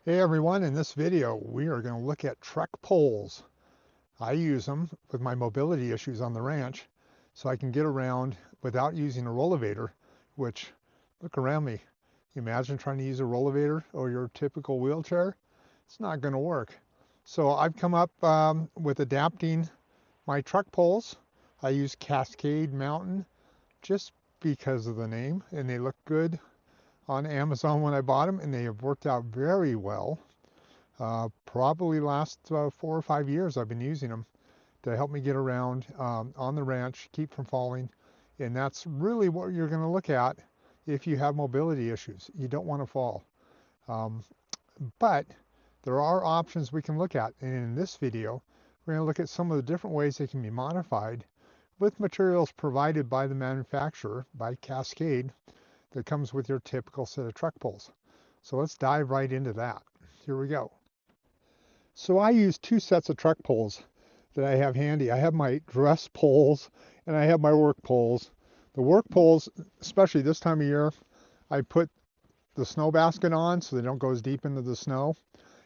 Hey everyone, in this video we are going to look at trek poles. I use them with my mobility issues on the ranch so I can get around without using a rollovator, which, look around me. Imagine trying to use a rollovator or your typical wheelchair. It's not going to work. So I've come up with adapting my trek poles. I use Cascade Mountain just because of the name, and they look good on Amazon when I bought them, and they have worked out very well. Probably last 4 or 5 years I've been using them to help me get around on the ranch, keep from falling. And that's really what you're going to look at if you have mobility issues. You don't want to fall. But there are options we can look at. And in this video, we're going to look at some of the different ways they can be modified with materials provided by the manufacturer, by Cascade, that comes with your typical set of trek poles. So let's dive right into that. Here we go. So I use two sets of trek poles that I have handy. I have my dress poles and I have my work poles. The work poles, especially this time of year, I put the snow basket on so they don't go as deep into the snow.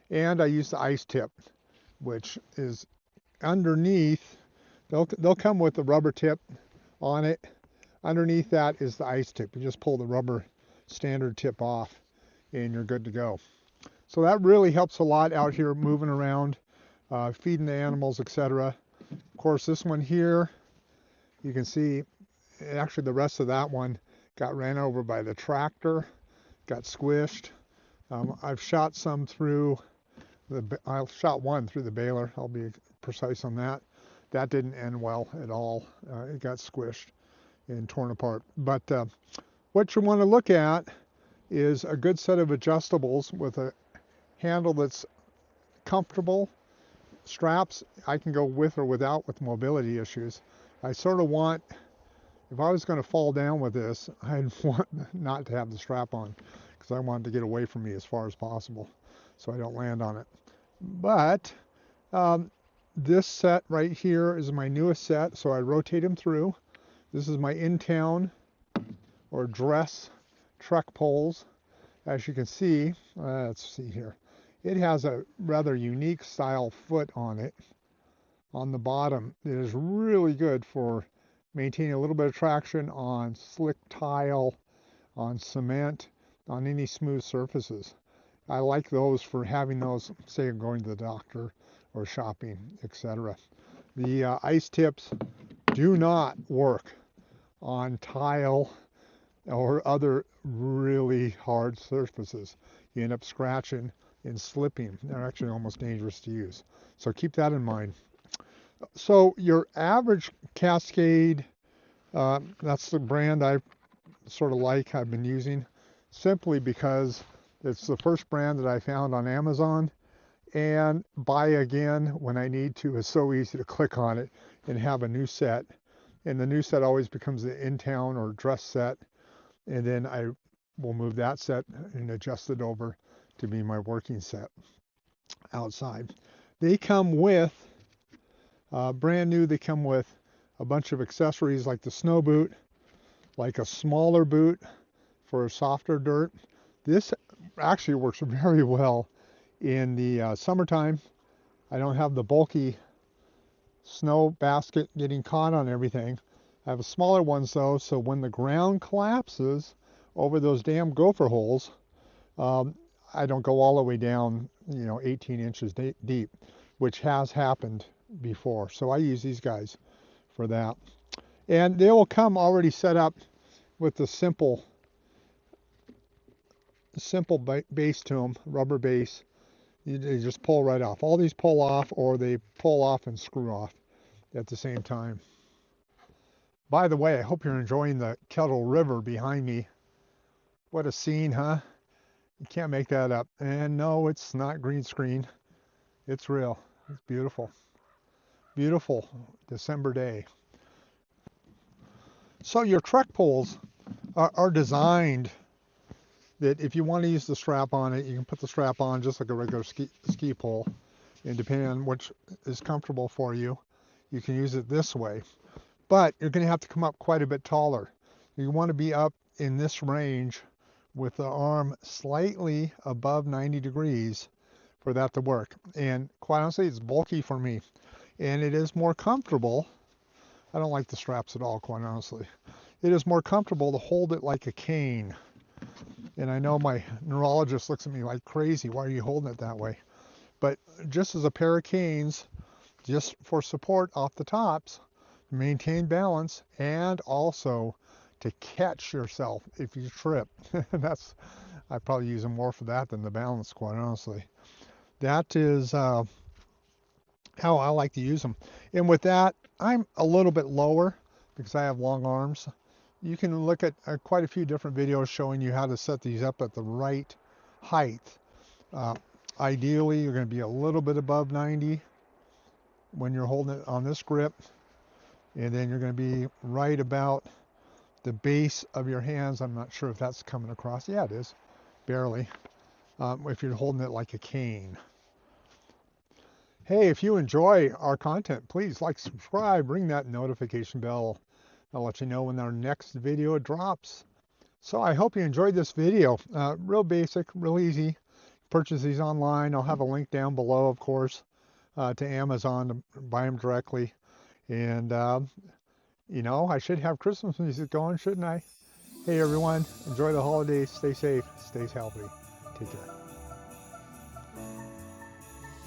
And I use the ice tip, which is underneath. They'll come with the rubber tip on it. Underneath that is the ice tip. You just pull the rubber standard tip off and you're good to go. So that really helps a lot out here moving around, feeding the animals, etc. Of course, this one here, you can see, actually the rest of that one got ran over by the tractor, got squished. I've shot some through I shot one through the baler. I'll be precise on that. That didn't end well at all. It got squished and torn apart. But what you want to look at is a good set of adjustables with a handle that's comfortable. Straps I can go with or without with mobility issues. I sort of want, if I was going to fall down with this, I'd want not to have the strap on because I want it to get away from me as far as possible so I don't land on it. But this set right here is my newest set, so I rotate them through. This is my in-town or dress trek poles. As you can see, let's see here. It has a rather unique style foot on it. On the bottom, it is really good for maintaining a little bit of traction on slick tile, on cement, on any smooth surfaces. I like those for having those, say I'm going to the doctor or shopping, etc. The ice tips do not work on tile or other really hard surfaces. You end up scratching and slipping. They're actually almost dangerous to use. So keep that in mind. So your average Cascade, that's the brand I sort of like, I've been using, simply because it's the first brand that I found on Amazon, and buy again when I need to is so easy to click on it and have a new set. And the new set always becomes the in-town or dress set, and then I will move that set and adjust it over to be my working set outside. They come with, brand new, they come with a bunch of accessories like the snow boot, like a smaller boot for softer dirt. This actually works very well in the summertime. I don't have the bulky snow basket getting caught on everything. I have a smaller ones though, so when the ground collapses over those damn gopher holes, I don't go all the way down, 18 inches deep, which has happened before. So I use these guys for that. And they will come already set up with the simple base to them, rubber base. They just pull right off. All these pull off, or they pull off and screw off at the same time. By the way, I hope you're enjoying the Kettle River behind me. What a scene, huh? You can't make that up. And no, it's not green screen. It's real. It's beautiful. Beautiful December day. So your trek poles are designed that if you want to use the strap on it, you can put the strap on just like a regular ski pole. And depending on which is comfortable for you, you can use it this way. But you're going to have to come up quite a bit taller. You want to be up in this range with the arm slightly above 90 degrees for that to work. And quite honestly, it's bulky for me, and it is more comfortable. I don't like the straps at all, quite honestly. It is more comfortable to hold it like a cane. And I know my neurologist looks at me like crazy. Why are you holding it that way? But just as a pair of canes, just for support off the tops, maintain balance, and also to catch yourself if you trip. I probably use them more for that than the balance, quite honestly. That is how I like to use them. And with that, I'm a little bit lower because I have long arms. You can look at quite a few different videos showing you how to set these up at the right height. Ideally, you're going to be a little bit above 90 when you're holding it on this grip, and then you're going to be right about the base of your hands. I'm not sure if that's coming across. Yeah, it is, barely, if you're holding it like a cane. Hey, if you enjoy our content, please like, subscribe, ring that notification bell. I'll let you know when our next video drops. So I hope you enjoyed this video. Real basic, real easy. Purchase these online. I'll have a link down below, of course, to Amazon to buy them directly. And, you know, I should have Christmas music going, shouldn't I? Hey, everyone. Enjoy the holidays. Stay safe. Stay healthy. Take care.